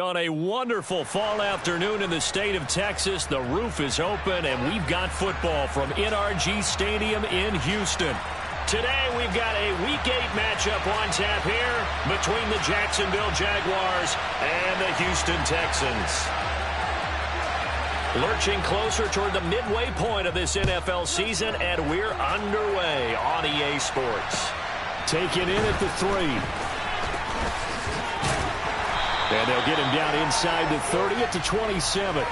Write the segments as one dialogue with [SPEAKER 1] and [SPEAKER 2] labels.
[SPEAKER 1] On a wonderful fall afternoon in the state of Texas, the roof is open, and we've got football from NRG Stadium in Houston. Today, we've got a Week 8 matchup on tap here between the Jacksonville Jaguars and the Houston Texans. Lurching closer toward the midway point of this NFL season, and we're underway on EA Sports.
[SPEAKER 2] Taken in at the 3. And they'll get him down inside the 30 at the 27.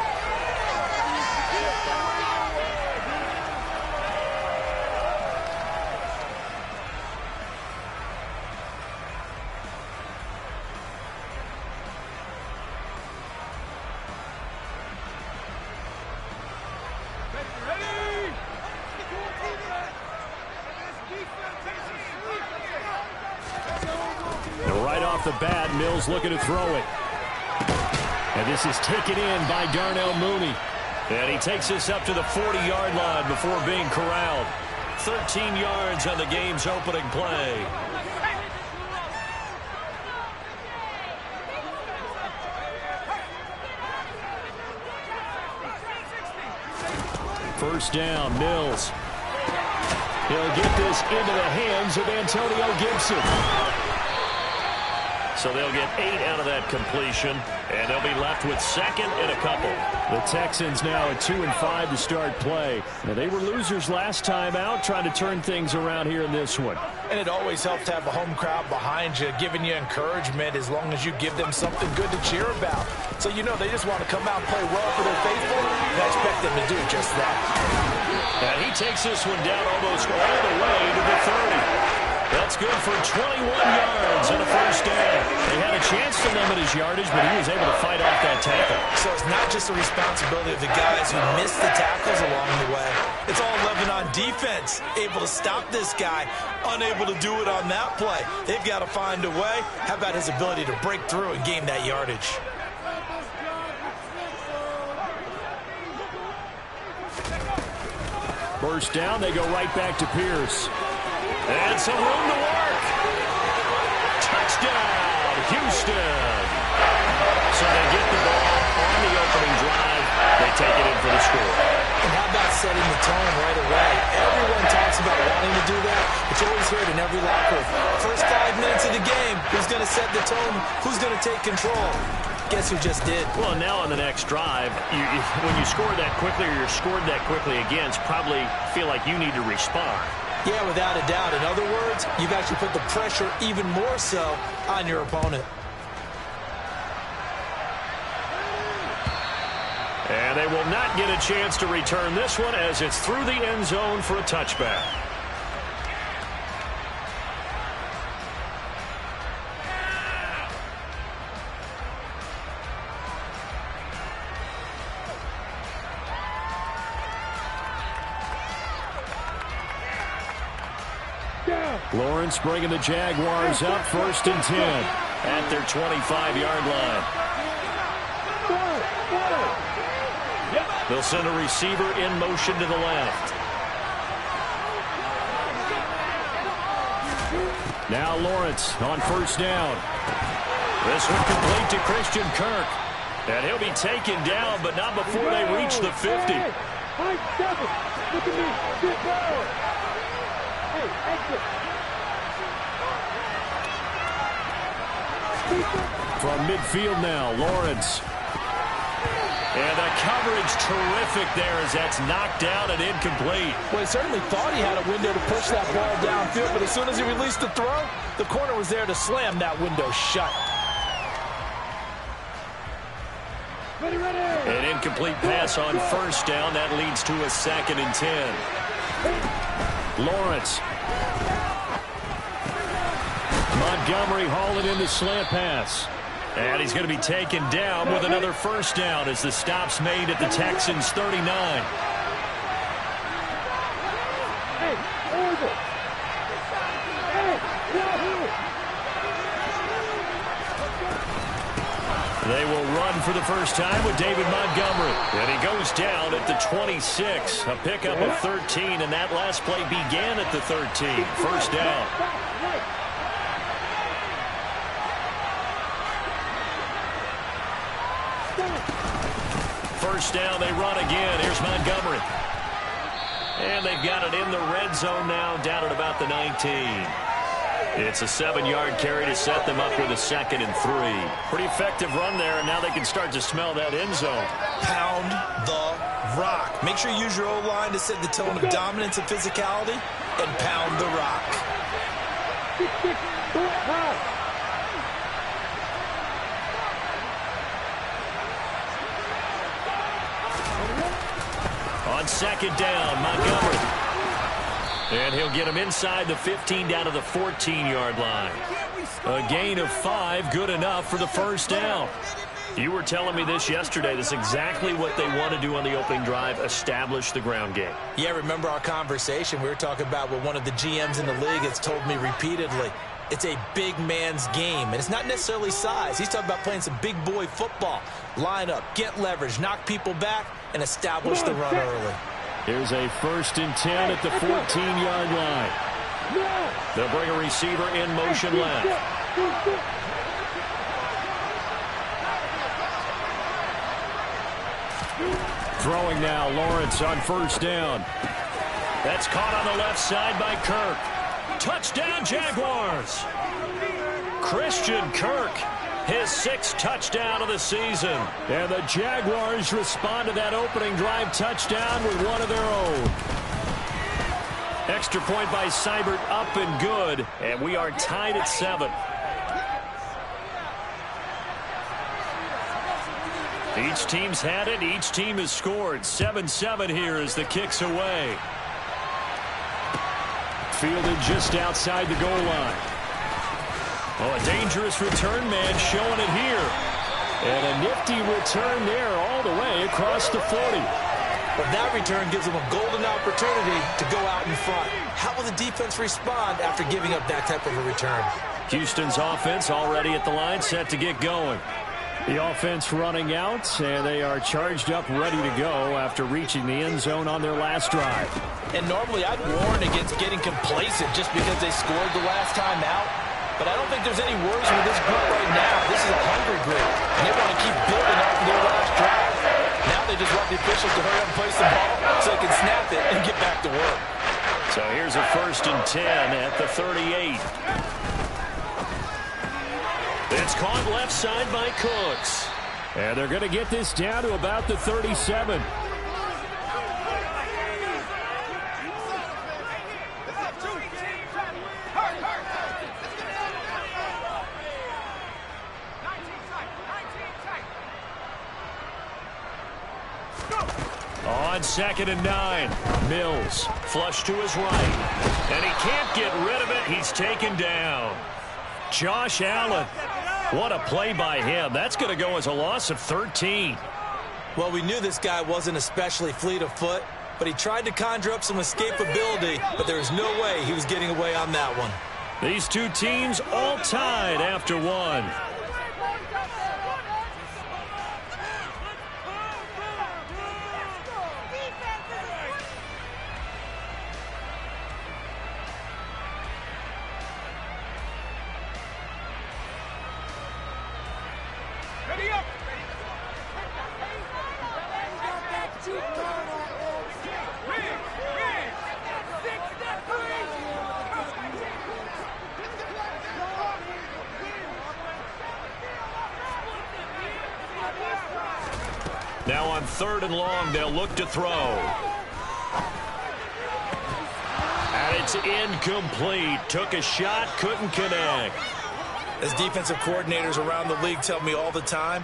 [SPEAKER 2] Right off the bat, Mills looking to throw it. And this is taken in by Darnell Mooney.
[SPEAKER 1] And he takes this up to the 40-yard line before being corralled. 13 yards on the game's opening play.
[SPEAKER 2] First down, Mills. He'll get this into the hands of Antonio Gibson.
[SPEAKER 1] So they'll get 8 out of that completion, and they'll be left with second and a couple.
[SPEAKER 2] The Texans now at 2-5 to start play. Now, they were losers last time out, trying to turn things around here in this one.
[SPEAKER 3] And it always helps to have a home crowd behind you, giving you encouragement as long as you give them something good to cheer about. So you know they just want to come out and play well for their faithful, and I expect them to do just that.
[SPEAKER 1] And he takes this one down almost all the way to the 30. That's good for 21 yards and a first down.
[SPEAKER 2] They had a chance to limit his yardage, but he was able to fight off that tackle.
[SPEAKER 3] So it's not just the responsibility of the guys who missed the tackles along the way. It's all 11 on defense, able to stop this guy, unable to do it on that play. They've got to find a way. How about his ability to break through and gain that yardage?
[SPEAKER 2] First down, they go right back to Pierce.
[SPEAKER 1] And some room to work. Touchdown, Houston. So they get the ball on the opening drive. They take it in for the score.
[SPEAKER 3] And how about setting the tone right away? Everyone talks about wanting to do that, but you always hear it in every locker room. First 5 minutes of the game, who's going to set the tone? Who's going to take control? Guess who just did?
[SPEAKER 1] Well, now on the next drive, when you score that quickly or you're scored that quickly against, probably feel like you need to respond.
[SPEAKER 3] Yeah, without a doubt. In other words, you've actually put the pressure even more so on your opponent.
[SPEAKER 1] And they will not get a chance to return this one as it's through the end zone for a touchback.
[SPEAKER 2] Lawrence bringing the Jaguars up 1st and 10
[SPEAKER 1] at their 25-yard line. They'll send a receiver in motion to the left.
[SPEAKER 2] Now Lawrence on first down.
[SPEAKER 1] This one complete to Christian Kirk. And he'll be taken down, but not before they reach the 50.
[SPEAKER 4] Look at me. Get down. Hey, exit.
[SPEAKER 2] From midfield now, Lawrence.
[SPEAKER 1] And the coverage terrific there as that's knocked down and incomplete.
[SPEAKER 3] Well, he certainly thought he had a window to push that ball downfield, but as soon as he released the throw, the corner was there to slam that window shut.
[SPEAKER 4] Ready.
[SPEAKER 1] An incomplete pass on first down. That leads to a 2nd and 10.
[SPEAKER 2] Lawrence. Montgomery hauling in the slant pass.
[SPEAKER 1] And he's going to be taken down with another first down as the stop's made at the Texans' 39.
[SPEAKER 4] Hey, over.
[SPEAKER 1] They will run for the first time with David Montgomery. And he goes down at the 26. A pickup of 13, and that last play began at the 13. First down. First down, they run again. Here's Montgomery. And they've got it in the red zone now, down at about the 19. It's a 7-yard carry to set them up with a 2nd and 3.
[SPEAKER 2] Pretty effective run there, and now they can start to smell that end zone.
[SPEAKER 3] Pound the rock. Make sure you use your O-line to set the tone of dominance and physicality, and pound the rock.
[SPEAKER 1] On 2nd down, Montgomery. And he'll get him inside the 15 down to the 14-yard line. A gain of 5, good enough for the first down. You were telling me this yesterday. This is exactly what they want to do on the opening drive, establish the ground game.
[SPEAKER 3] Yeah, remember our conversation? We were talking about what one of the GMs in the league has told me repeatedly. It's a big man's game, and it's not necessarily size. He's talking about playing some big boy football. Line up, get leverage, knock people back, and establish the run early.
[SPEAKER 2] Here's a 1st and 10 at the 14-yard line.
[SPEAKER 1] They'll bring a receiver in motion left.
[SPEAKER 2] Throwing now, Lawrence on 1st down.
[SPEAKER 1] That's caught on the left side by Kirk. Touchdown, Jaguars. Christian Kirk, his 6th touchdown of the season.
[SPEAKER 2] And the Jaguars respond to that opening drive touchdown with one of their own.
[SPEAKER 1] Extra point by Seibert, up and good. And we are tied at 7. Each team's had it. Each team has scored. 7-7 here as the kick's away.
[SPEAKER 2] Fielded just outside the goal line.
[SPEAKER 1] Oh, a dangerous return man showing it here.
[SPEAKER 2] And a nifty return there all the way across the 40.
[SPEAKER 3] But that return gives them a golden opportunity to go out in front. How will the defense respond after giving up that type of a return?
[SPEAKER 1] Houston's offense already at the line, set to get going.
[SPEAKER 2] The offense running out, and they are charged up, ready to go after reaching the end zone on their last drive.
[SPEAKER 3] And normally I'd warn against getting complacent just because they scored the last time out. But I don't think there's any worries with this group right now. This is a hungry group, and they want to keep building up their last drive. Now they just want the officials to hurry up and place the ball so they can snap it and get back to work.
[SPEAKER 1] So here's a 1st and 10 at the 38. It's caught left side by Cooks.
[SPEAKER 2] And they're going to get this down to about the 37.
[SPEAKER 1] On 2nd and 9, Mills flush to his right. And he can't get rid of it. He's taken down. Josh Allen. What a play by him. That's going to go as a loss of 13.
[SPEAKER 3] Well, we knew this guy wasn't especially fleet of foot, but he tried to conjure up some escapability, but there was no way he was getting away on that one.
[SPEAKER 1] These two teams all tied after one. Now on 3rd and long, they'll look to throw. And it's incomplete. Took a shot, couldn't connect.
[SPEAKER 3] As defensive coordinators around the league tell me all the time,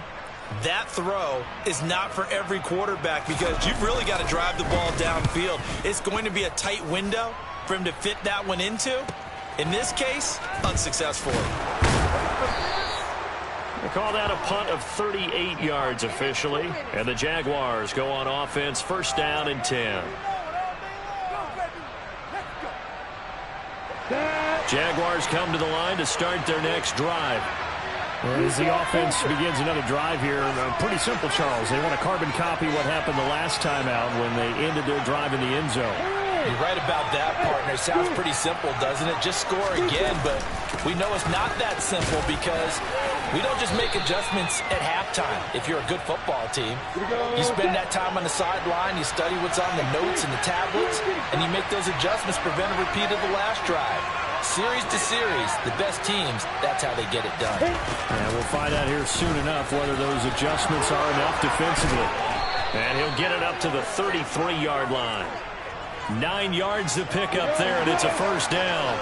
[SPEAKER 3] that throw is not for every quarterback because you've really got to drive the ball downfield. It's going to be a tight window for him to fit that one into. In this case, unsuccessful.
[SPEAKER 1] They call that a punt of 38 yards officially. And the Jaguars go on offense, 1st down and 10. Jaguars come to the line to start their next drive.
[SPEAKER 2] As the offense begins another drive here, pretty simple, Charles. They want to carbon copy what happened the last time out when they ended their drive in the end zone.
[SPEAKER 3] You're right about that, partner. Sounds pretty simple, doesn't it? Just score again, but we know it's not that simple because We don't just make adjustments at halftime if you're a good football team. You spend that time on the sideline, you study what's on the notes and the tablets, and you make those adjustments, prevent a repeat of the last drive. Series to series, the best teams, that's how they get it done.
[SPEAKER 2] And we'll find out here soon enough whether those adjustments are enough defensively.
[SPEAKER 1] And he'll get it up to the 33-yard line. 9 yards to pick up there, and it's a first down.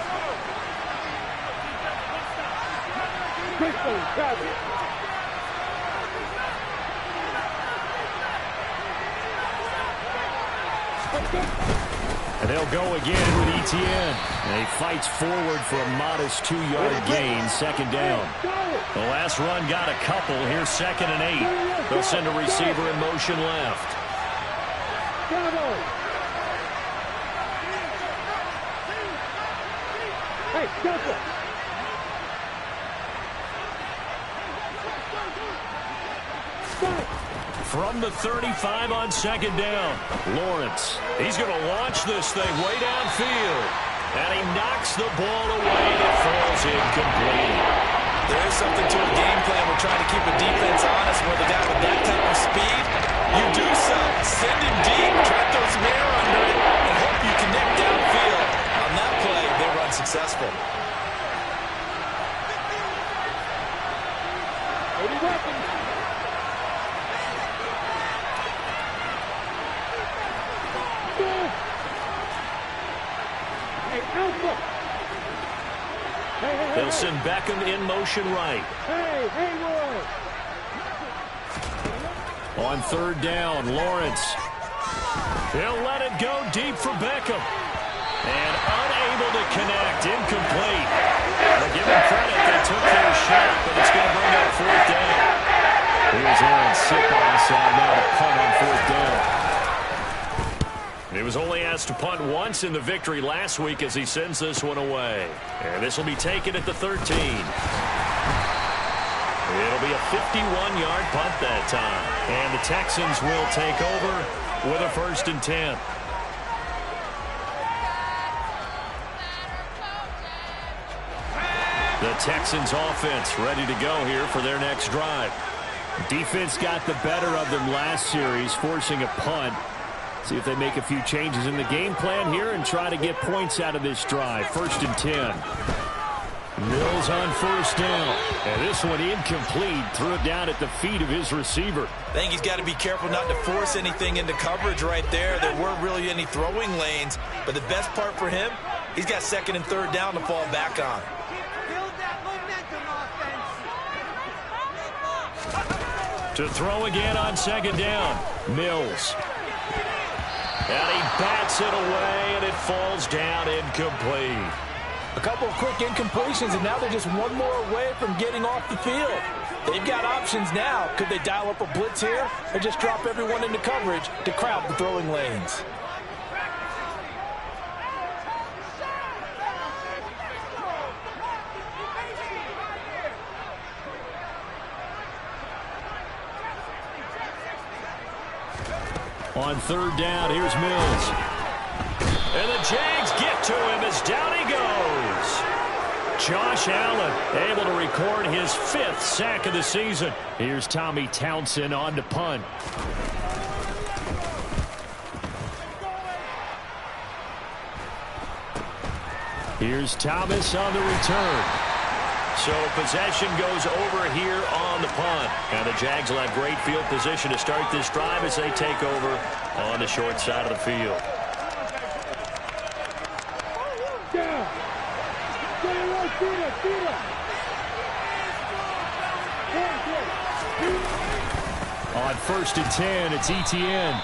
[SPEAKER 2] And they'll go again with Etienne. And he fights forward for a modest 2-yard gain, second down.
[SPEAKER 1] The last run got a couple. Here's 2nd and 8. They'll send a receiver in motion left.
[SPEAKER 4] Hey, double.
[SPEAKER 1] From the 35 on 2nd down, Lawrence. He's going to launch this thing way downfield. And he knocks the ball away, and it falls incomplete.
[SPEAKER 3] There is something to a game plan. We're trying to keep a defense honest with a guy with that type of speed. You do so. Send him deep, try to throw some air under it, and hope you connect downfield. On that play, they were unsuccessful.
[SPEAKER 1] They'll send Beckham in motion right. On 3rd down, Lawrence. He'll let it go deep for Beckham. And unable to connect, incomplete. I'll give him credit, they took their shot, but it's going to bring up 4th down.
[SPEAKER 2] Here's Aaron Siposs out now to punt on 4th down.
[SPEAKER 1] He was only asked to punt once in the victory last week as he sends this one away. And this will be taken at the 13. It'll be a 51-yard punt that time. And the Texans will take over with a 1st and 10. The Texans offense ready to go here for their next drive.
[SPEAKER 2] Defense got the better of them last series, forcing a punt. See if they make a few changes in the game plan here and try to get points out of this drive. 1st and 10. Mills on 1st down. And this one incomplete. Threw it down at the feet of his receiver.
[SPEAKER 3] I think he's got to be careful not to force anything into coverage right there. There weren't really any throwing lanes. But the best part for him, he's got 2nd and 3rd down to fall back on.
[SPEAKER 1] To throw again on 2nd down. Mills. And he bats it away, and it falls down incomplete.
[SPEAKER 3] A couple of quick incompletions, and now they're just one more away from getting off the field. They've got options now. Could they dial up a blitz here or just drop everyone into coverage to crowd the throwing lanes?
[SPEAKER 2] On 3rd down, here's Mills.
[SPEAKER 1] And the Jags get to him as down he goes. Josh Allen able to record his 5th sack of the season.
[SPEAKER 2] Here's Tommy Townsend on to punt. Here's Thomas on the return.
[SPEAKER 1] So possession goes over here on the punt. And the Jags will have great field position to start this drive as they take over on the short side of the field.
[SPEAKER 2] On 1st and 10, it's Etienne.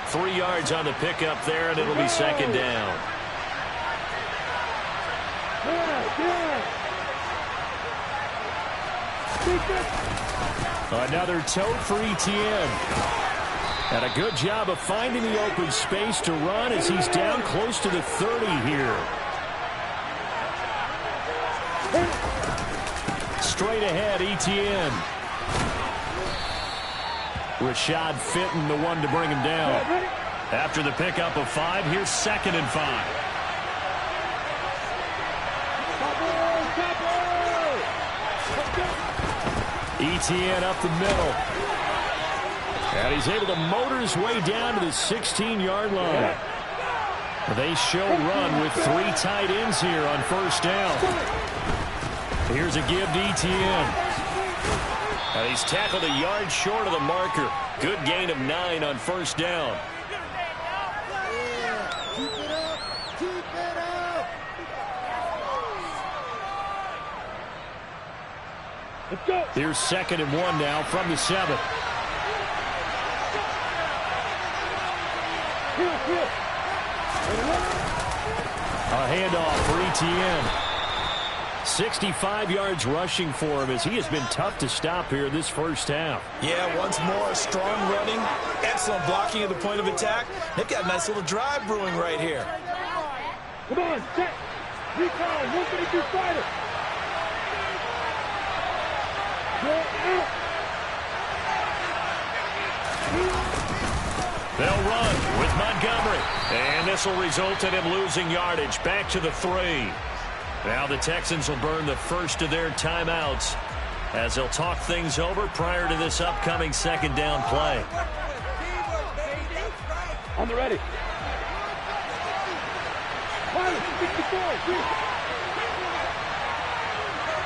[SPEAKER 1] 3 yards on the pickup there, and it'll be 2nd down.
[SPEAKER 2] Another tote for Etienne. And a good job of finding the open space to run as he's down close to the 30 here. Straight ahead, Etienne. Rashad Fenton, the one to bring him down.
[SPEAKER 1] After the pickup of 5, here's 2nd and 5.
[SPEAKER 2] Etienne up the middle. And he's able to motor his way down to the 16-yard line. They show run with 3 tight ends here on first down. Here's a give to Etienne. And he's tackled a yard short of the marker. Good gain of 9 on first down.
[SPEAKER 4] Keep it up. Keep it up. Let's go.
[SPEAKER 2] Here's 2nd and 1 now from the 7.
[SPEAKER 4] Here.
[SPEAKER 2] A handoff for Etienne. 65 yards rushing for him as he has been tough to stop here this first half.
[SPEAKER 3] Yeah, once more, strong running, excellent blocking at the point of attack. They've got a nice little drive brewing right here.
[SPEAKER 4] Come on, set. Recon, 132 fighter. Go out.
[SPEAKER 1] They'll run with Montgomery. And this will result in him losing yardage. Back to the 3. Now the Texans will burn the first of their timeouts as they'll talk things over prior to this upcoming 2nd down play.
[SPEAKER 4] On the ready. Pilot, 64.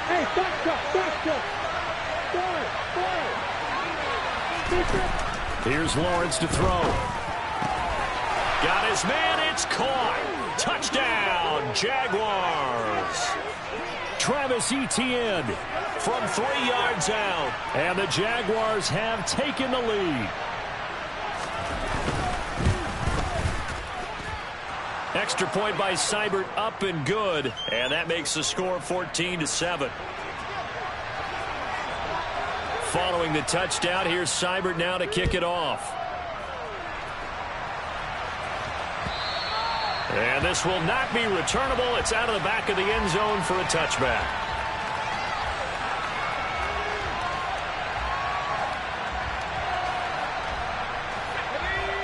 [SPEAKER 4] Hey, back up. Fire.
[SPEAKER 2] Here's Lawrence to throw.
[SPEAKER 1] Got his man. It's caught. Touchdown, Jaguars.
[SPEAKER 2] Travis Etienne
[SPEAKER 1] From 3 yards out.
[SPEAKER 2] and the Jaguars have taken the lead.
[SPEAKER 1] Extra point by Seibert, up and good. And that makes the score 14-7. Following the touchdown, here's Seibert now to kick it off. And this will not be returnable. It's out of the back of the end zone for a touchback.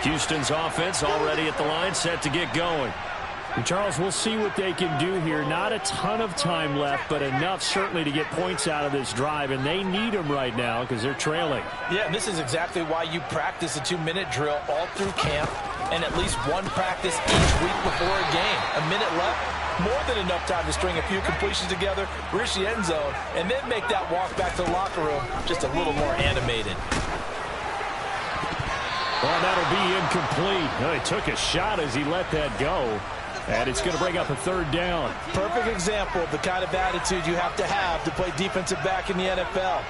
[SPEAKER 1] Houston's offense already at the line, set to get going.
[SPEAKER 2] And Charles, we'll see what they can do here. Not a ton of time left, but enough certainly to get points out of this drive, and they need them right now because they're trailing.
[SPEAKER 3] Yeah, and this is exactly why you practice a 2-minute drill all through camp and at least one practice each week before a game. A minute left, more than enough time to string a few completions together, reach the end zone, and then make that walk back to the locker room just a little more animated.
[SPEAKER 2] Well, that'll be incomplete. Well, he took a shot as he let that go. And it's going to bring up a 3rd down.
[SPEAKER 3] Perfect example of the kind of attitude you have to play defensive back in the NFL.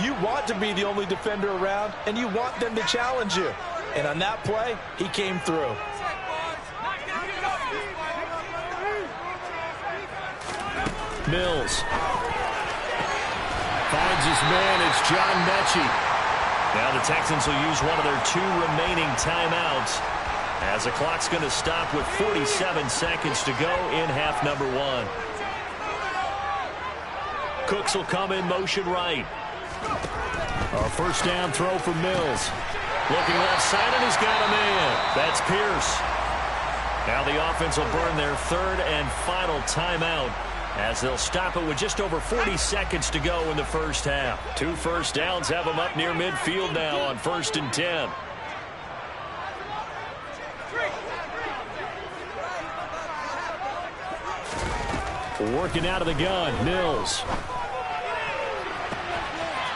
[SPEAKER 3] You want to be the only defender around, and you want them to challenge you. And on that play, he came through.
[SPEAKER 2] Mills finds his man. It's John Mechie.
[SPEAKER 1] Now the Texans will use one of their 2 remaining timeouts as the clock's going to stop with 47 seconds to go in half number 1. Cooks will come in motion right.
[SPEAKER 2] A first down throw for Mills.
[SPEAKER 1] Looking left side, and he's got a man. That's Pierce. Now the offense will burn their 3rd and final timeout as they'll stop it with just over 40 seconds to go in the first half. 2 first downs have them up near midfield now on 1st and 10.
[SPEAKER 2] Working out of the gun, Mills.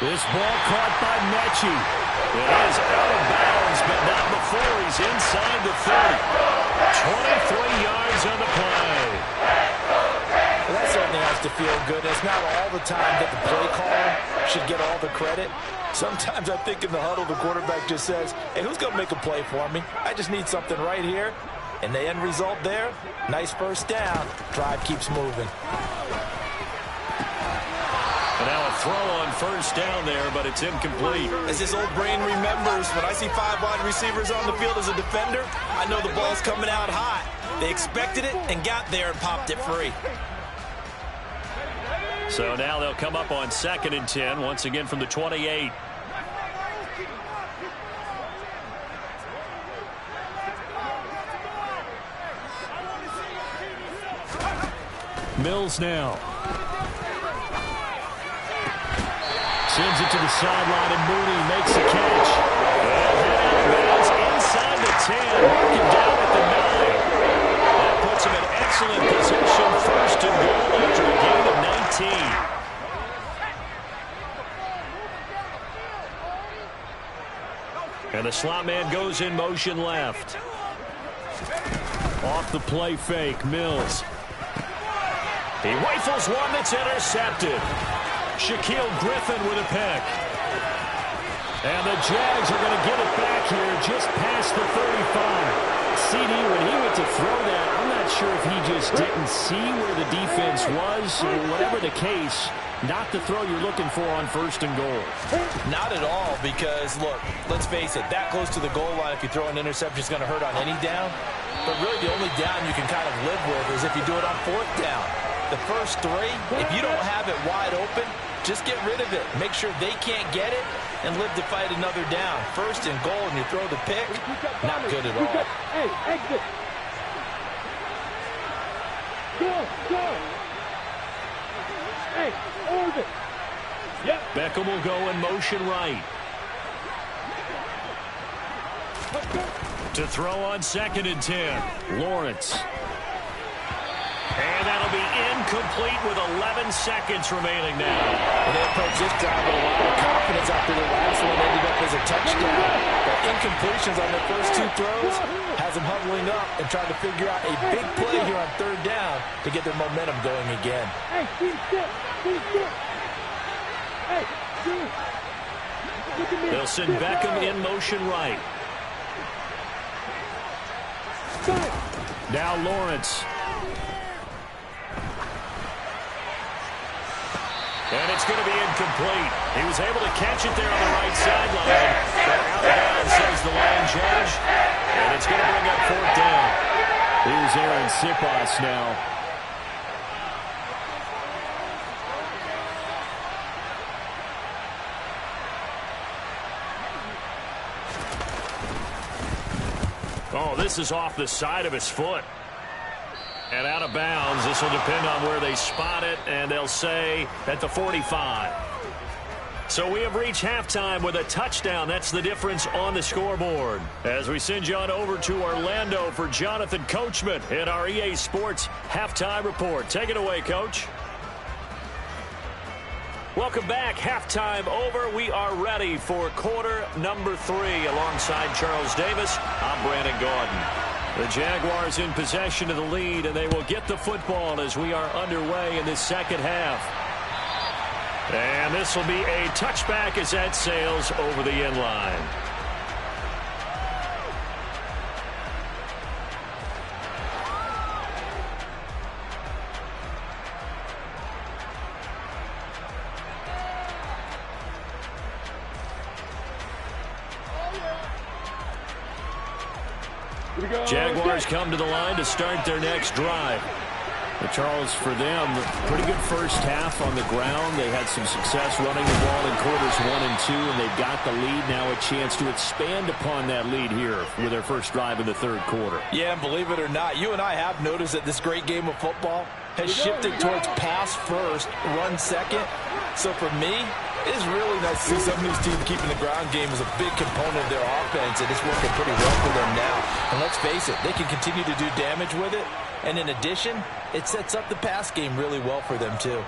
[SPEAKER 2] This ball caught by Mechie.
[SPEAKER 1] It is out of bounds, but not before he's inside the 30. 23 yards on the play.
[SPEAKER 3] Well, that certainly has to feel good. It's not all the time that the play caller should get all the credit. Sometimes I think in the huddle, the quarterback just says, hey, who's going to make a play for me? I just need something right here. And the end result there, nice first down. Drive keeps moving.
[SPEAKER 1] And now a throw on first down there, but it's incomplete.
[SPEAKER 3] As his old brain remembers, when I see 5 wide receivers on the field as a defender, I know the ball's coming out hot. They expected it and got there and popped it free.
[SPEAKER 1] So now they'll come up on 2nd and 10, once again from the 28.
[SPEAKER 2] Mills now. Sends it to the sideline, and Mooney makes a catch. And head out of bounds inside the 10. Mark him down at the 9. That puts him in excellent position. First and goal after a gain of 19. And the slot man goes in motion left. Off the play fake, Mills. He rifles one that's intercepted. Shaquille Griffin with a pick. And the Jags are going to get it back here just past the 35. CD, when he went to throw that, I'm not sure if he just didn't see where the defense was. Whatever the case, not the throw you're looking for on first and goal.
[SPEAKER 3] Not at all, because, look, let's face it, that close to the goal line, if you throw an interception, is going to hurt on any down. But really the only down you can kind of live with is if you do it on fourth down. The first three, if you don't have it wide open, just get rid of it. Make sure they can't get it and live to fight another down. First and goal, and you throw the pick, not good at all.
[SPEAKER 4] Hey, exit. Go. Hey, orbit. Yep.
[SPEAKER 2] Beckham will go in motion right. To throw on 2nd and 10. Lawrence. And that'll be incomplete with 11 seconds remaining now.
[SPEAKER 3] And they approach this drive with a lot of confidence after the last one ended up as a touchdown. But incompletions on their first two throws has them huddling up and trying to figure out a big play here on third down to get their momentum going again.
[SPEAKER 4] Hey, keep still. Hey, dude. Look at me.
[SPEAKER 2] They'll send Beckham in motion right. Now Lawrence. And it's going to be incomplete. He was able to catch it there on the right sideline. But out of bounds, says the line judge. And it's going to bring up fourth down. Here's Aaron Siposs now. Oh, this is off the side of his foot. And out of bounds. This will depend on where they spot it, and they'll say at the 45. So we have reached halftime with a touchdown. That's the difference on the scoreboard. As we send you on over to Orlando for Jonathan Coachman in our EA Sports Halftime Report. Take it away, Coach. Welcome back. Halftime over. We are ready for quarter number 3. Alongside Charles Davis, I'm Brandon Gordon. The Jaguars in possession of the lead, and they will get the football as we are underway in this second half. And this will be a touchback as that sails over the end line. Jaguars come to the line to start their next drive. But Charles, for them, pretty good first half on the ground. They had some success running the ball in quarters 1 and 2, and they've got the lead. Now a chance to expand upon that lead here with their first drive in the third quarter.
[SPEAKER 3] Yeah, and believe it or not, you and I have noticed that this great game of football has shifted towards pass first, run second. So for me, it is really nice to see some of these teams keeping the ground game as a big component of their offense, and it's working pretty well for them now. And let's face it, they can continue to do damage with it. And in addition, it sets up the pass game really well for them, too.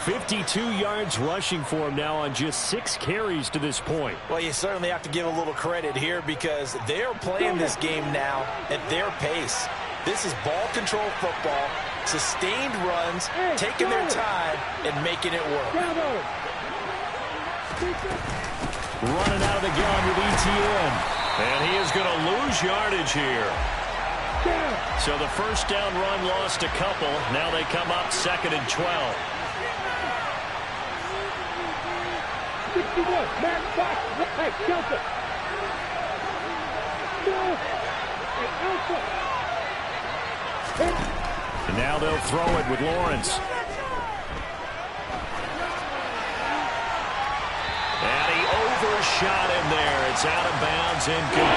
[SPEAKER 2] 52 yards rushing for him now on just 6 carries to this point.
[SPEAKER 3] Well, you certainly have to give a little credit here because they are playing this game now at their pace. This is ball control football, sustained runs, taking their time, and making it work.
[SPEAKER 2] Running out of the gun with ETN. And he is going to lose yardage here. So the first down run lost a couple. Now they come up 2nd and 12.
[SPEAKER 4] 61, man, back. Hey, Kelton.
[SPEAKER 2] And now they'll throw it with Lawrence. And he overshot him there. It's out of bounds, incomplete.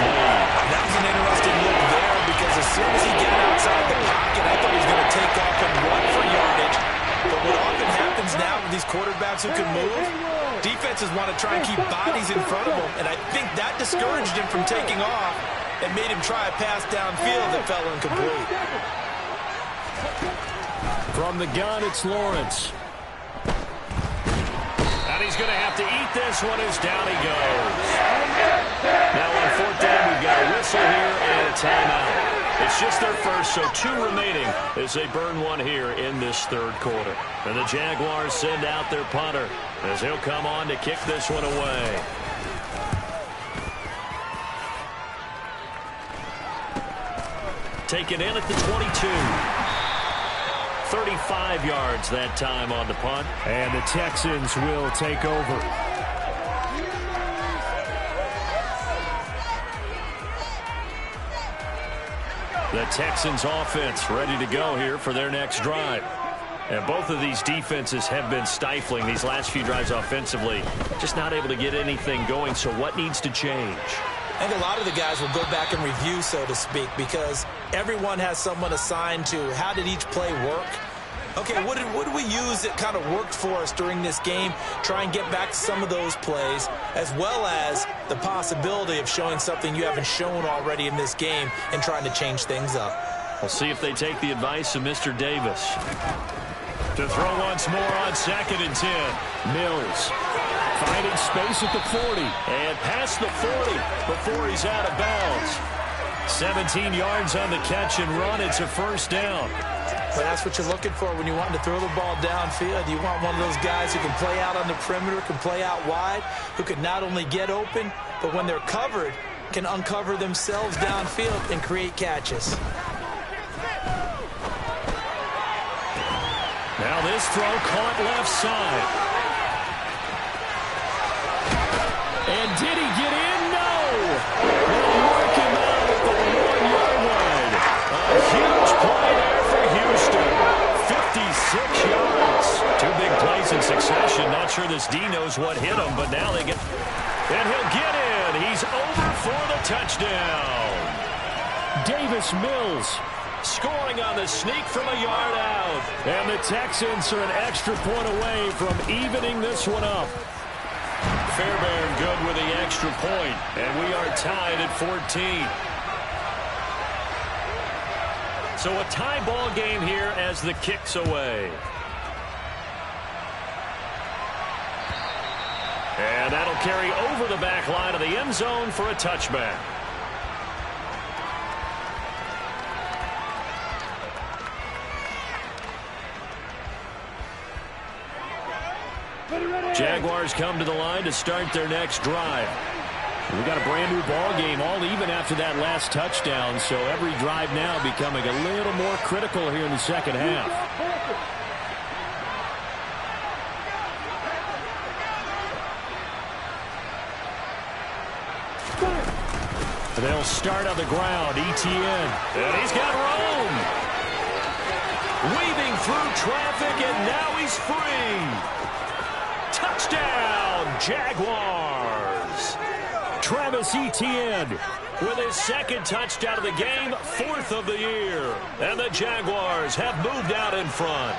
[SPEAKER 3] That was an interesting look there because as soon as he got outside the pocket, I thought he was going to take off and run for yardage. But what often happens now with these quarterbacks who can move, Defenses want to try and keep bodies in front of him, and I think that discouraged him from taking off and made him try a pass downfield that fell incomplete.
[SPEAKER 2] From the gun, it's Lawrence.
[SPEAKER 1] And he's going to have to eat this one as down he goes. Now on 4th down, we've got a whistle here and a timeout. It's just their first, so 2 remaining as they burn one here in this 3rd quarter. And the Jaguars send out their punter as he'll come on to kick this one away. Taken in at the 22. 35 yards that time on the punt.
[SPEAKER 2] And the Texans will take over.
[SPEAKER 1] The Texans offense ready to go here for their next drive. And both of these defenses have been stifling these last few drives offensively. Just not able to get anything going, so what needs to change?
[SPEAKER 3] I think a lot of the guys will go back and review, so to speak, because everyone has someone assigned to how did each play work. Okay, what did we use that kind of worked for us during this game? Try and get back to some of those plays, as well as the possibility of showing something you haven't shown already in this game and trying to change things up.
[SPEAKER 1] We'll see if they take the advice of Mr. Davis. To throw once more on 2nd and 10.
[SPEAKER 2] Mills finding space at the 40.
[SPEAKER 1] And past the 40 before he's out of bounds. 17 yards on the catch and run. It's a 1st down.
[SPEAKER 3] But that's what you're looking for when you want to throw the ball downfield. You want one of those guys who can play out on the perimeter, can play out wide, who can not only get open, but when they're covered, can uncover themselves downfield and create catches.
[SPEAKER 1] Now this throw caught left side.
[SPEAKER 2] And did he get in? No! They'll work him out at the 1-yard line.
[SPEAKER 1] A huge play there for Houston. 56 yards. 2 big plays in succession. Not sure this D knows what hit him, but now they get... And he'll get in. He's over for the touchdown.
[SPEAKER 2] Davis Mills
[SPEAKER 1] scoring on the sneak from a yard out.
[SPEAKER 2] And the Texans are an extra point away from evening this one up.
[SPEAKER 1] Fairbairn good with the extra point, and we are tied at 14. So a tie ball game here as the kick's away. And that'll carry over the back line of the end zone for a touchback. Jaguars come to the line to start their next drive.
[SPEAKER 2] We got a brand new ball game, all even after that last touchdown, so every drive now becoming a little more critical here in the 2nd half. They'll start on the ground. Etienne.
[SPEAKER 1] And he's got room. Weaving through traffic, and now he's free. Touchdown, Jaguars.
[SPEAKER 2] Travis Etienne
[SPEAKER 1] with his 2nd touchdown of the game, 4th of the year. And the Jaguars have moved out in front.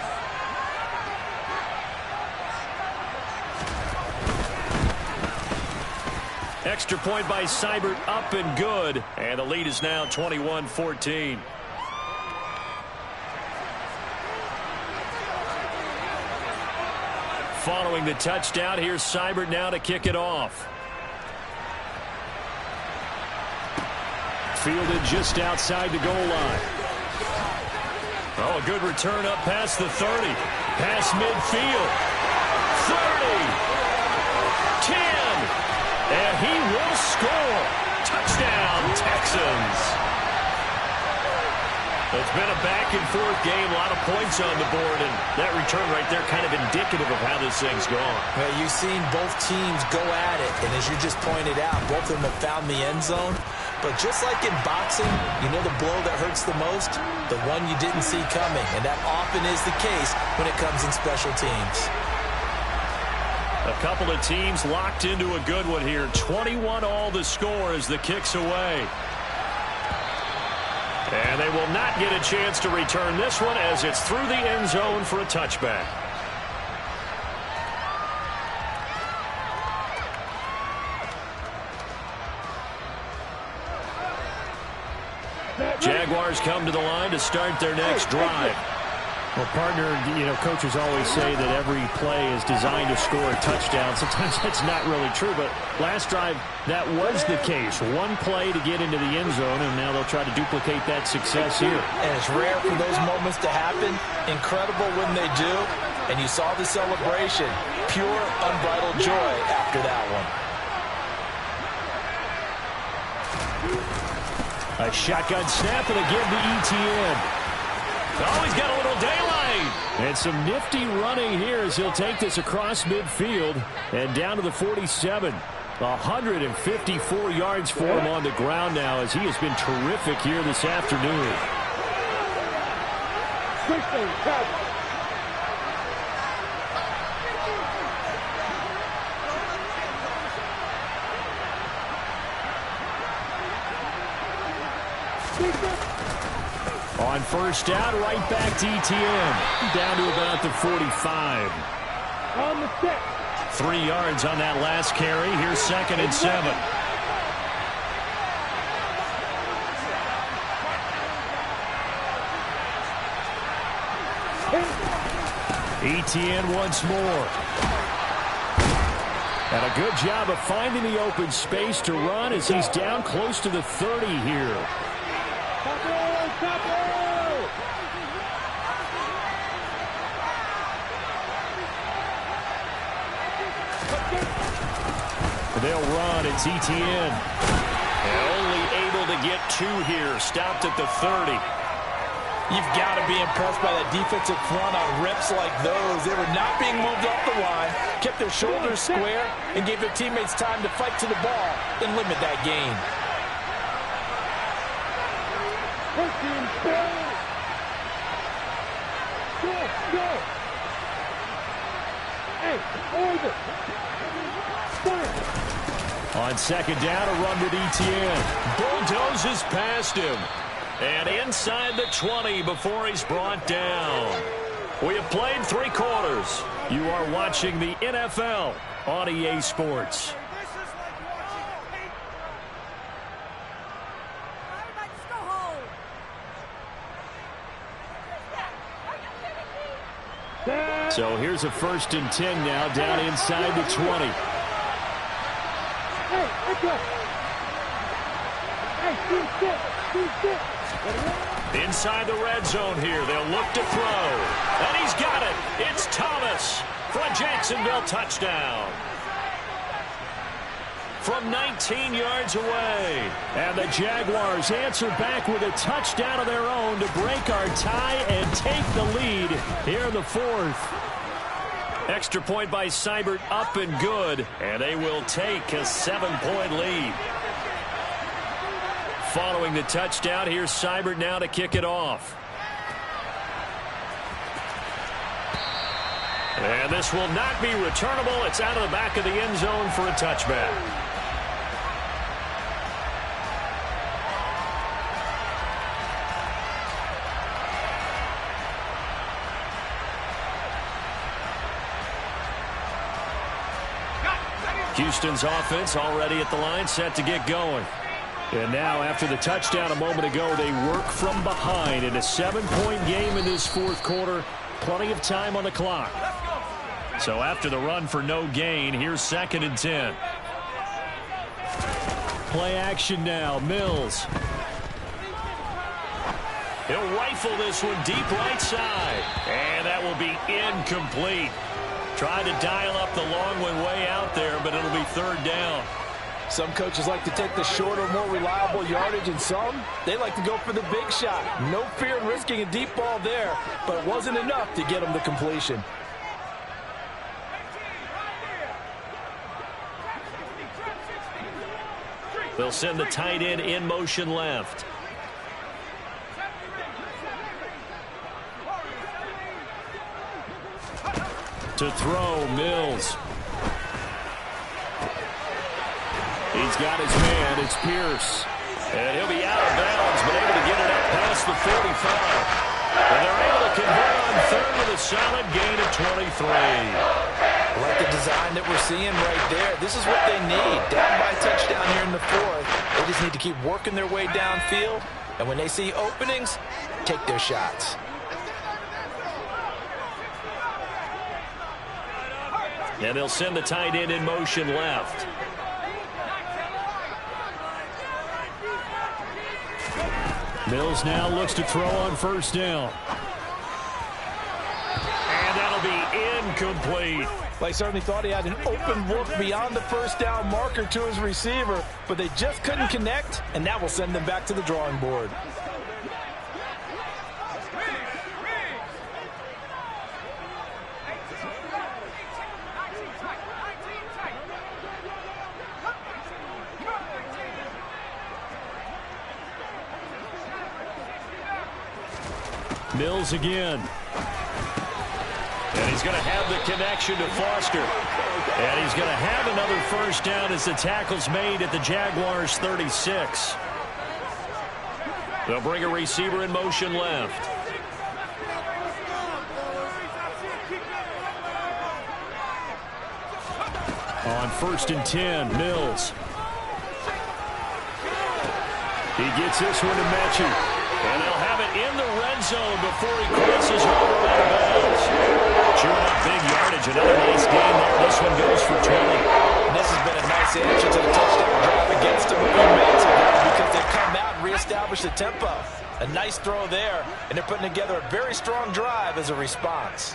[SPEAKER 1] Extra point by Seibert, up and good. And the lead is now 21-14. Following the touchdown, here's Seibert now to kick it off.
[SPEAKER 2] Fielded just outside the goal line.
[SPEAKER 1] Oh, a good return up past the 30. Past midfield. 30. 10. And he will score. Touchdown, Texans. It's been a back-and-forth game, a lot of points on the board, and that return right there kind of indicative of how this thing's gone.
[SPEAKER 3] Well, you've seen both teams go at it, and as you just pointed out, both of them have found the end zone. But just like in boxing, you know the blow that hurts the most? The one you didn't see coming, and that often is the case when it comes in special teams.
[SPEAKER 1] A couple of teams locked into a good one here. 21 all the score as the kick's away. And they will not get a chance to return this one as it's through the end zone for a touchback. Jaguars come to the line to start their next drive.
[SPEAKER 2] Well, partner, coaches always say that every play is designed to score a touchdown. Sometimes that's not really true, but last drive, that was the case. One play to get into the end zone, and now they'll try to duplicate that success here.
[SPEAKER 3] And it's rare for those moments to happen. Incredible when they do. And you saw the celebration. Pure, unbridled joy after that one.
[SPEAKER 1] A shotgun snap and again to ETN. Oh, he's got a little daylight.
[SPEAKER 2] And some nifty running here as he'll take this across midfield and down to the 47. 154 yards for him on the ground now as he has been terrific here this afternoon. On first down, right back to ETN. Down to about the 45.
[SPEAKER 4] On the set.
[SPEAKER 1] 3 yards on that last carry. Here's 2nd and 7. ETN once more. And a good job of finding the open space to run as he's down close to the 30 here. They'll run. It's ETN.
[SPEAKER 2] Only able to get 2 here. Stopped at the 30.
[SPEAKER 3] You've got to be impressed by that defensive front on rips like those. They were not being moved off the line, kept their shoulders square, and gave their teammates time to fight to the ball and limit that gain.
[SPEAKER 4] Go. Hey, over.
[SPEAKER 1] On 2nd down, a run with ETN. Bulldozes past him. And inside the 20 before he's brought down. We have played 3 quarters. You are watching the NFL on EA Sports. So here's a 1st and 10 now down inside the 20. Inside the red zone here. They'll look to throw. And he's got it. It's Thomas for a Jacksonville touchdown. From 19 yards away. And the Jaguars answer back with a touchdown of their own to break our tie and take the lead here in the 4th. Extra point by Seibert up and good. And they will take a 7-point lead. Following the touchdown, here's Seibert now to kick it off. And this will not be returnable. It's out of the back of the end zone for a touchback. Houston's offense already at the line, set to get going. And now, after the touchdown a moment ago, they work from behind in a 7-point game in this 4th quarter. Plenty of time on the clock. So after the run for no gain, here's 2nd and 10. Play action now. Mills. He'll rifle this one deep right side. And that will be incomplete. Tried to dial up the long one way out there, but it'll be 3rd down.
[SPEAKER 3] Some coaches like to take the shorter, more reliable yardage, and some, they like to go for the big shot. No fear in risking a deep ball there, but it wasn't enough to get them the completion.
[SPEAKER 1] They'll send the tight end in motion left. To throw, Mills. He's got his man. It's Pierce. And he'll be out of bounds, but able to get it up past the 45. And they're able to convert on 3rd with a solid gain of 23.
[SPEAKER 3] I like the design that we're seeing right there. This is what they need. Down by touchdown here in the 4th. They just need to keep working their way downfield And when they see openings, take their shots.
[SPEAKER 1] And they'll send the tight end in motion left.
[SPEAKER 2] Mills now looks to throw on first down.
[SPEAKER 1] And that'll be incomplete.
[SPEAKER 3] Well, he certainly thought he had an open look beyond the first down marker to his receiver, but they just couldn't connect, and that will send them back to the drawing board.
[SPEAKER 2] Mills again.
[SPEAKER 1] And he's going to have the connection to Foster. And he's going to have another first down as the tackle's made at the Jaguars' 36. They'll bring a receiver in motion left.
[SPEAKER 2] On 1st and 10, Mills. He gets this one to Mechie.
[SPEAKER 1] And they'll have it in the red zone before he crosses over out of bounds. Chewing up big yardage. Another nice game there. This one goes for 20.
[SPEAKER 3] And this has been a nice answer to the touchdown drive against them a few minutes ago because they've come out and reestablished the tempo. A nice throw there, and they're putting together a very strong drive as a response.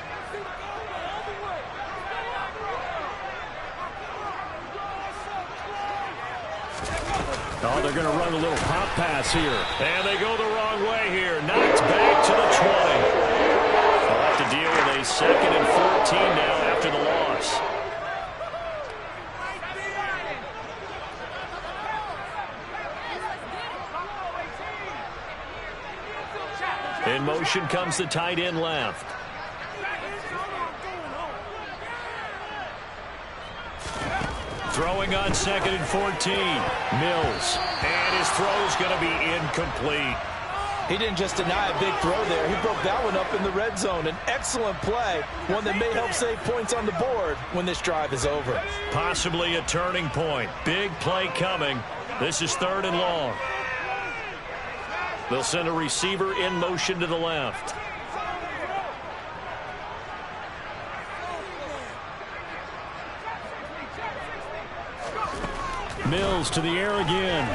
[SPEAKER 2] Oh, they're going to run a little pop pass here.
[SPEAKER 1] And they go the wrong way here. Knocked back to the 20. They'll have to deal with a 2nd and 14 now after the loss. In motion comes the tight end left. Throwing on 2nd and 14. Mills. And his throw's going to be incomplete.
[SPEAKER 3] He didn't just deny a big throw there. He broke that one up in the red zone. An excellent play, one that may help save points on the board when this drive is over.
[SPEAKER 1] Possibly a turning point. Big play coming. This is 3rd and long. They'll send a receiver in motion to the left.
[SPEAKER 2] Mills to the air again.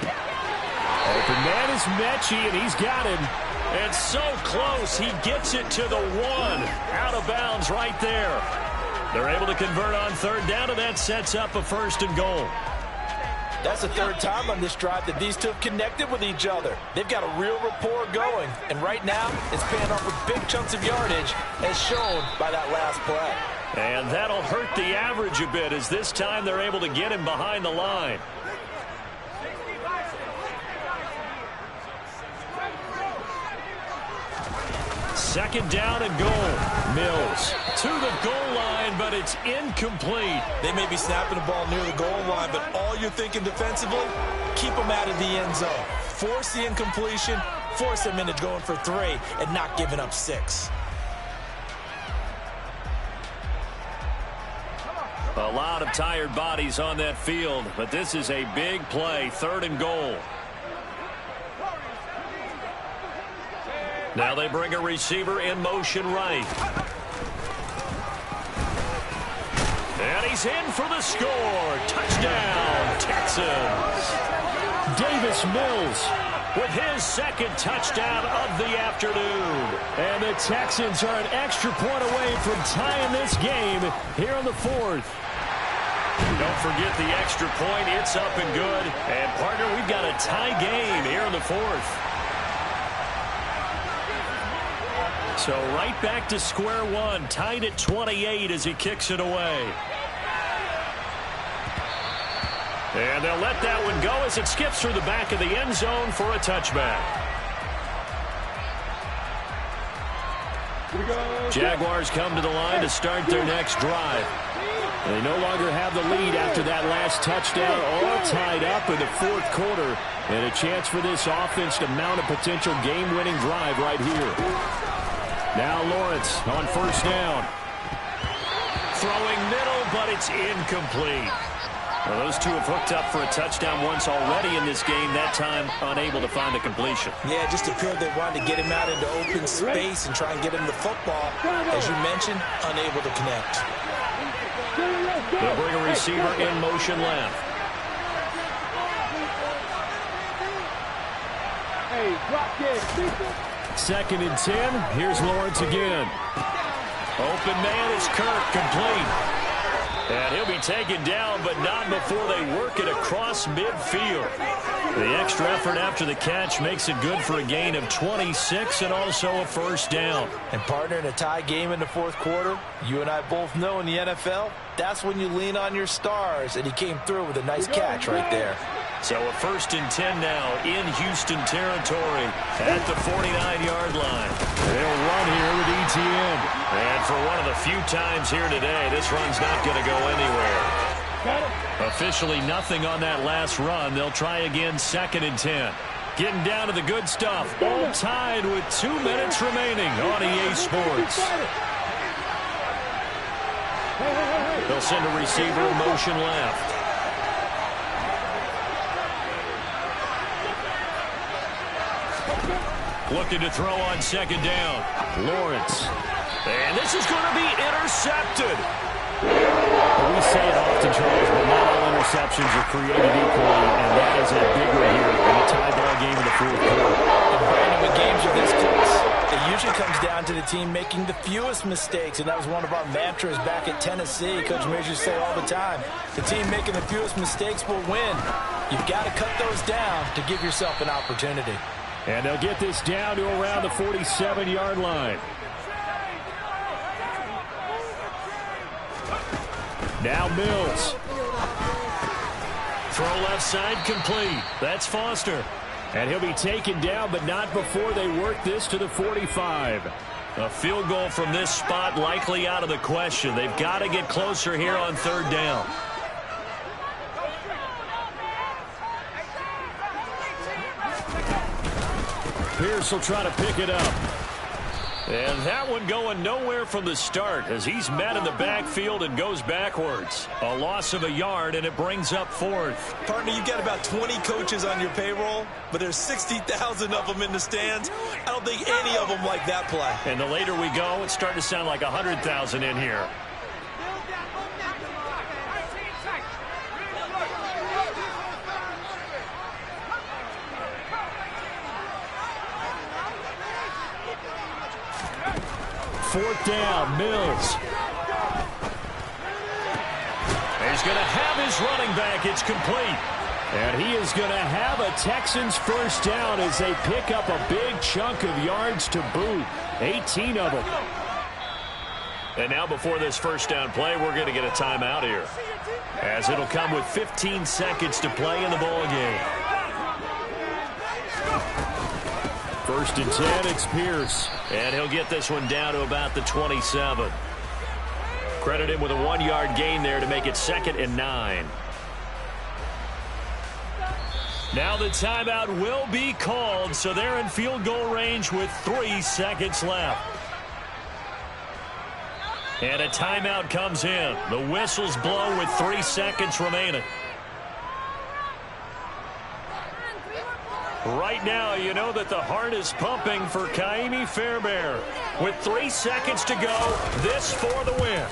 [SPEAKER 2] Open man is Mechie, and he's got him.
[SPEAKER 1] And so close, he gets it to the 1. Out of bounds right there. They're able to convert on 3rd down, and that sets up a 1st and goal.
[SPEAKER 3] That's the 3rd time on this drive that these two have connected with each other. They've got a real rapport going, and right now it's paying off with big chunks of yardage, as shown by that last play.
[SPEAKER 1] And that'll hurt the average a bit, as this time they're able to get him behind the line. Second down and goal. Mills to the goal line, but it's incomplete. They may be snapping the ball near the goal line, but all you're thinking defensively, keep them out of the end zone. Force the incompletion, force them into going for 3 and not giving up 6. A lot of tired bodies on that field, but this is a big play, 3rd and goal. Now they bring a receiver in motion right. And he's in for the score. Touchdown, Texans.
[SPEAKER 2] Davis Mills
[SPEAKER 1] with his 2nd touchdown of the afternoon.
[SPEAKER 2] And the Texans are an extra point away from tying this game here in the 4th.
[SPEAKER 1] Don't forget the extra point. It's up and good. And, partner, we've got a tie game here in the 4th. So right back to square one, tied at 28 as he kicks it away. And they'll let that one go as it skips through the back of the end zone for a touchback. Jaguars come to the line to start their next drive. They no longer have the lead after that last touchdown, all tied up in the 4th quarter. And a chance for this offense to mount a potential game-winning drive right here. Now Lawrence on 1st down. Throwing middle, but it's incomplete. Well, those two have hooked up for a touchdown once already in this game, that time unable to find a completion.
[SPEAKER 3] Yeah, it just appeared they wanted to get him out into open space and try and get him the football. As you mentioned, unable to connect.
[SPEAKER 1] They'll bring a receiver in motion left.
[SPEAKER 4] Hey, drop kick.
[SPEAKER 2] 2nd and 10. Here's Lawrence again.
[SPEAKER 1] Open man is Kirk, complete. And he'll be taken down, but not before they work it across midfield. The extra effort after the catch makes it good for a gain of 26 and also a first down.
[SPEAKER 3] And partner, in a tie game in the fourth quarter, you and I both know in the NFL, that's when you lean on your stars, and he came through with a nice catch right there.
[SPEAKER 1] So a 1st and 10 now in Houston territory at the 49-yard line.
[SPEAKER 2] They'll run here with ETN.
[SPEAKER 1] And for one of the few times here today, this run's not going to go anywhere. Officially nothing on that last run. They'll try again 2nd and 10. Getting down to the good stuff. All tied with 2 minutes remaining on EA Sports. They'll send a receiver in motion left. Looking to throw on 2nd down.
[SPEAKER 2] Lawrence.
[SPEAKER 1] And this is going to be intercepted.
[SPEAKER 2] We say it often, Charles, but not all interceptions are created equally, and that is a big one here in a tie ball game in the fourth quarter.
[SPEAKER 3] And Brandon, with games of this close, it usually comes down to the team making the fewest mistakes, and that was one of our mantras back at Tennessee. Coach Majors say all the time, the team making the fewest mistakes will win. You've got to cut those down to give yourself an opportunity.
[SPEAKER 2] And they'll get this down to around the 47-yard line. Now Mills.
[SPEAKER 1] Throw left side complete. That's Foster.
[SPEAKER 2] And he'll be taken down, but not before they work this to the 45.
[SPEAKER 1] A field goal from this spot likely out of the question. They've got to get closer here on 3rd down.
[SPEAKER 2] Pierce will try to pick it up.
[SPEAKER 1] And that one going nowhere from the start as he's met in the backfield and goes backwards. A loss of a yard, and it brings up 4th.
[SPEAKER 3] Partner, you've got about 20 coaches on your payroll, but there's 60,000 of them in the stands. I don't think any of them like that play.
[SPEAKER 1] And the later we go, it's starting to sound like 100,000 in here.
[SPEAKER 2] Fourth down, Mills.
[SPEAKER 1] He's going to have his running back. It's complete.
[SPEAKER 2] And he is going to have a Texans first down as they pick up a big chunk of yards to boot. 18 of them.
[SPEAKER 1] And now before this first down play, we're going to get a timeout here, as it'll come with 15 seconds to play in the ball game.
[SPEAKER 2] 1st and 10, it's Pierce.
[SPEAKER 1] And he'll get this one down to about the 27. Credit him with a 1-yard gain there to make it 2nd and 9. Now the timeout will be called, so they're in field goal range with 3 seconds left. And a timeout comes in. The whistles blow with 3 seconds remaining. Right now, you know that the heart is pumping for Kaimi Fairbairn. With 3 seconds to go, this for the win.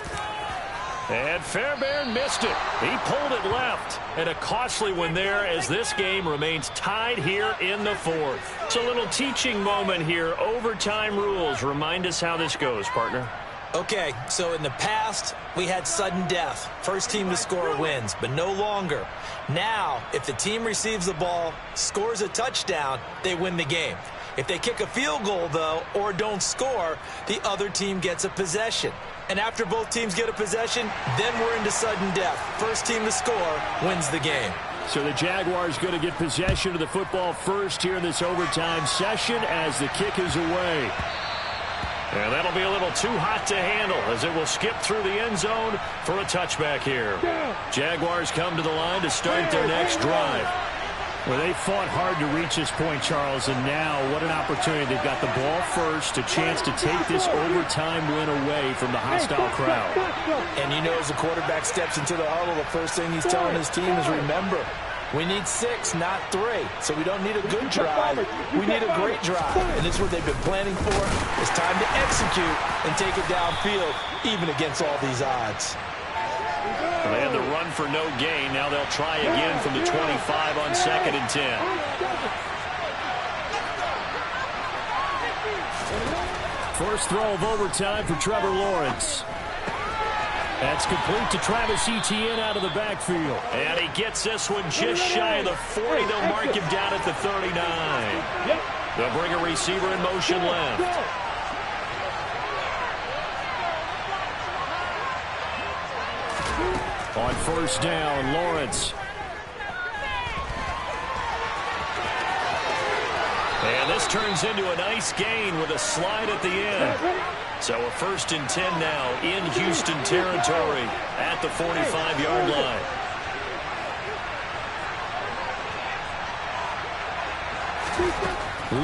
[SPEAKER 1] And Fairbairn missed it. He pulled it left. And a costly one there as this game remains tied here in the 4th. It's a little teaching moment here. Overtime rules. Remind us how this goes, partner.
[SPEAKER 3] Okay, so in the past, we had sudden death. First team to score wins, but no longer. Now, if the team receives the ball, scores a touchdown, they win the game. If they kick a field goal, though, or don't score, the other team gets a possession. And after both teams get a possession, then we're into sudden death. First team to score wins the game.
[SPEAKER 2] So the Jaguars going to get possession of the football first here in this overtime session as the kick is away.
[SPEAKER 1] And that'll be a little too hot to handle as it will skip through the end zone for a touchback here. Jaguars come to the line to start their next drive.
[SPEAKER 2] Well, they fought hard to reach this point, Charles, and now what an opportunity. They've got the ball first, a chance to take this overtime win away from the hostile crowd.
[SPEAKER 3] And you know, as the quarterback steps into the huddle, the first thing he's telling his team is, remember, we need 6, not 3. So we don't need a good drive. We need a great drive. And this is what they've been planning for. It's time to execute and take it downfield, even against all these odds.
[SPEAKER 1] Well, they had the run for no gain. Now they'll try again from the 25 on 2nd and 10.
[SPEAKER 2] First throw of overtime for Trevor Lawrence. That's complete to Travis Etienne out of the backfield.
[SPEAKER 1] And he gets this one just shy of the 40. They'll mark him down at the 39. They'll bring a receiver in motion left.
[SPEAKER 2] On first down, Lawrence.
[SPEAKER 1] And this turns into a nice gain with a slide at the end. So a 1st and 10 now in Houston territory at the 45-yard line.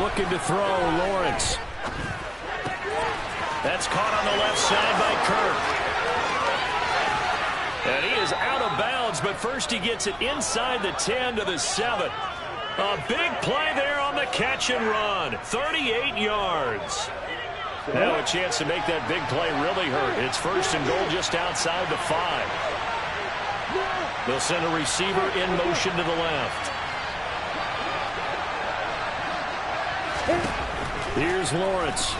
[SPEAKER 2] Looking to throw, Lawrence.
[SPEAKER 1] That's caught on the left side by Kirk. And he is out of bounds, but first he gets it inside the 10 to the 7. A big play there on the catch and run. 38 yards. Now a chance to make that big play really hurt. It's 1st and goal just outside the 5. They'll send a receiver in motion to the left.
[SPEAKER 2] Here's Lawrence.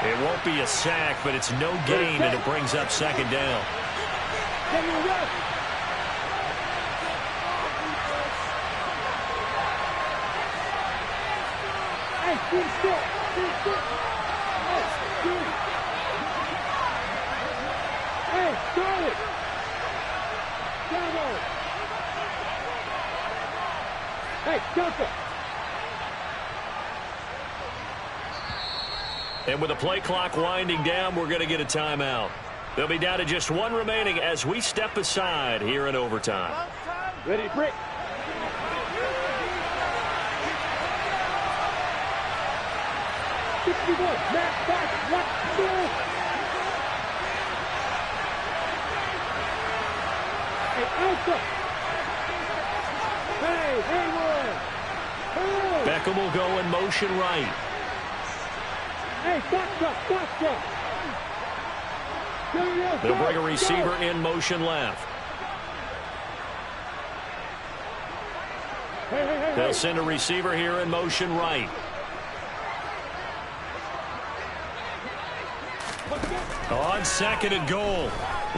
[SPEAKER 1] It won't be a sack, but it's no gain, and it brings up 2nd down. And with the play clock winding down, we're going to get a timeout. They'll be down to just 1 remaining as we step aside here in overtime.
[SPEAKER 4] Ready, break.
[SPEAKER 1] Beckham will go in motion right. They'll bring a receiver in motion left. They'll send a receiver here in motion right. On 2nd and goal,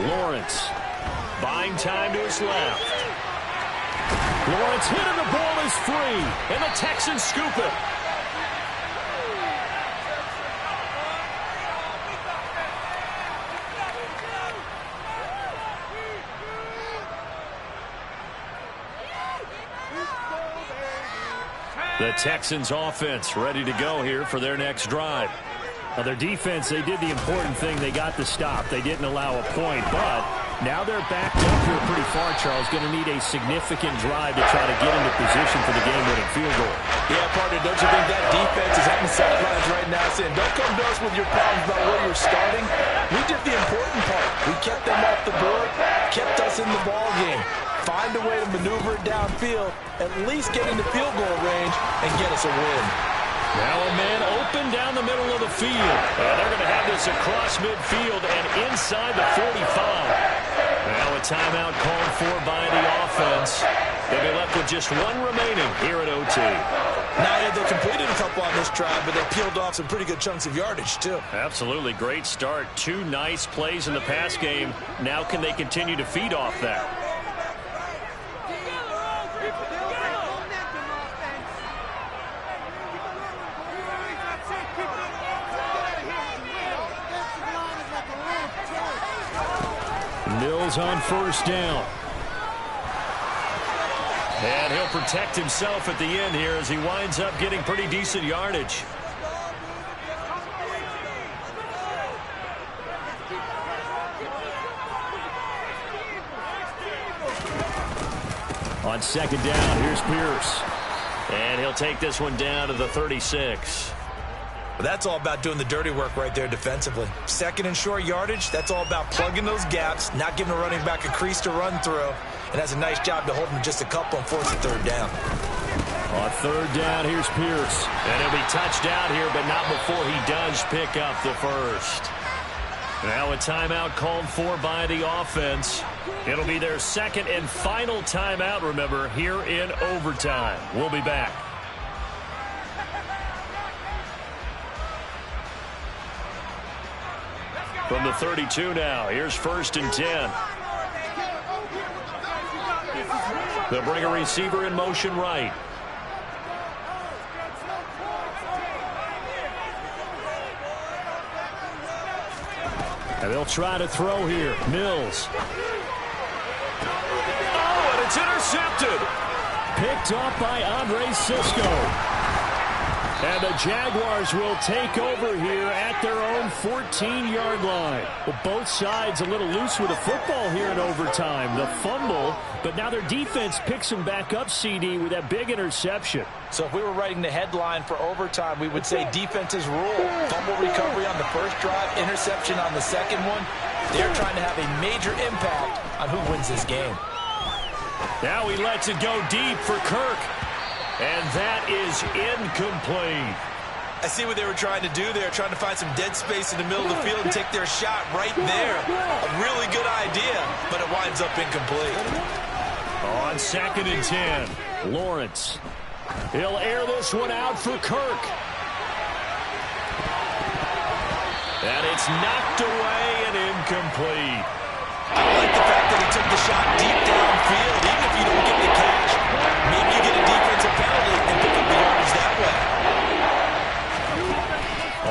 [SPEAKER 1] Lawrence buying time to his left. Lawrence hit and the ball is free, and the Texans scoop it. The Texans offense ready to go here for their next drive.
[SPEAKER 2] Now their defense, they did the important thing. They got the stop. They didn't allow a point, but now they're backed up here pretty far, Charles. Going to need a significant drive to try to get into position for the game-winning field goal.
[SPEAKER 3] Yeah, partner, don't you think that defense is on the sidelines right now saying, don't come to us with your problems about where you're starting. We did the important part. We kept them off the board, kept us in the ball game. Find a way to maneuver it downfield, at least get into field goal range, and get us a win.
[SPEAKER 1] Now a man open down the middle of the field. And they're going to have this across midfield and inside the 45. Now a timeout called for by the offense. They'll be left with just 1 remaining here at OT.
[SPEAKER 3] Now they completed a couple on this drive, but they peeled off some pretty good chunks of yardage, too.
[SPEAKER 1] Absolutely great start. 2 nice plays in the pass game. Now can they continue to feed off that?
[SPEAKER 2] Mills on first down.
[SPEAKER 1] And he'll protect himself at the end here as he winds up getting pretty decent yardage.
[SPEAKER 2] On second down, here's Pierce.
[SPEAKER 1] And he'll take this one down to the 36.
[SPEAKER 3] But that's all about doing the dirty work right there defensively. Second and short yardage, that's all about plugging those gaps, not giving a running back a crease to run through, and has a nice job to hold him just a couple on fourth and third down.
[SPEAKER 2] On third down, here's Pierce.
[SPEAKER 1] And he'll be touched out here, but not before he does pick up the first. Now a timeout called for by the offense. It'll be their second and final timeout, remember, here in overtime. We'll be back. From the 32 now, here's first and 10. They'll bring a receiver in motion right.
[SPEAKER 2] And they'll try to throw here. Mills.
[SPEAKER 1] Oh, and it's intercepted.
[SPEAKER 2] Picked off by Andre Cisco. And the Jaguars will take over here at their own 14-yard line. Well, both sides a little loose with the football here in overtime. The fumble, but now their defense picks them back up, CD, with that big interception.
[SPEAKER 3] So if we were writing the headline for overtime, we would say defenses rule. Fumble recovery on the first drive, interception on the second one. They're trying to have a major impact on who wins this game.
[SPEAKER 1] Now he lets it go deep for Kirk. And that is incomplete.
[SPEAKER 3] I see what they were trying to do there, trying to find some dead space in the middle of the field and take their shot right there. A really good idea, but it winds up incomplete.
[SPEAKER 1] On second and 10,
[SPEAKER 2] Lawrence. He'll air this one out for Kirk.
[SPEAKER 1] And it's knocked away and incomplete.
[SPEAKER 3] I like the fact that he took the shot deep downfield, even if you don't get the catch. Maybe you get a defensive penalty and pick up the yardage that way.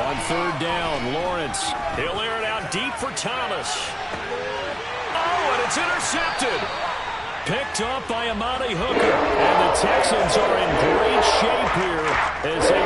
[SPEAKER 2] On third down, Lawrence.
[SPEAKER 1] He'll air it out deep for Thomas. Oh, and it's intercepted.
[SPEAKER 2] Picked up by Amani Hooker. And the Texans are in great shape here as they